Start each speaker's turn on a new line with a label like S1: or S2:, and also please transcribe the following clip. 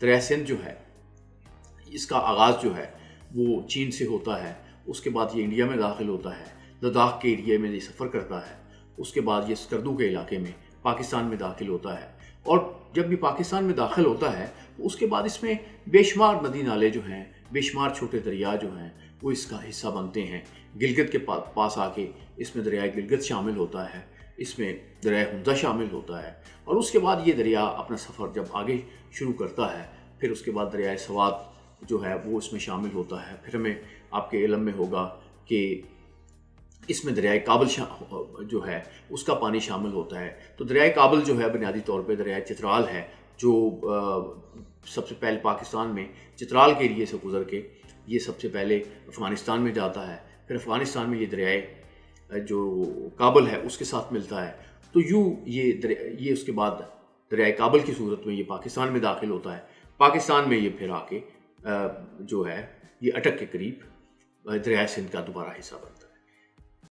S1: دریائے سندھ جو ہے اس کا آغاز جو ہے وہ چین سے ہوتا ہے، اس کے بعد یہ انڈیا میں داخل ہوتا ہے، لداخ کے ایریے میں یہ سفر کرتا ہے، اس کے بعد یہ سکردو کے علاقے میں پاکستان میں داخل ہوتا ہے، اور جب بھی پاکستان میں داخل ہوتا ہے اس کے بعد اس میں بے شمار ندی نالے جو ہیں، بے شمار چھوٹے دریا جو ہیں وہ اس کا حصہ بنتے ہیں۔ گلگت کے پاس آ کے اس میں دریائے گلگت شامل ہوتا ہے، اس میں دریائے ہنزہ شامل ہوتا ہے، اور اس کے بعد یہ دریا اپنا سفر جب آگے شروع کرتا ہے پھر اس کے بعد دریائے سوات جو ہے وہ اس میں شامل ہوتا ہے۔ پھر ہمیں آپ کے علم میں ہوگا کہ اس میں دریائے کابل جو ہے اس کا پانی شامل ہوتا ہے۔ تو دریائے کابل جو ہے بنیادی طور پہ دریائے چترال ہے، جو سب سے پہلے پاکستان میں چترال کے ایریے سے گزر کے یہ سب سے پہلے افغانستان میں جاتا ہے، پھر افغانستان میں یہ دریائے جو کابل ہے اس کے ساتھ ملتا ہے، تو یوں یہ اس کے بعد دریائے کابل کی صورت میں یہ پاکستان میں داخل ہوتا ہے۔ پاکستان میں یہ پھر آ کے جو ہے یہ اٹک کے قریب دریائے سندھ کا دوبارہ حصہ بنتا ہے۔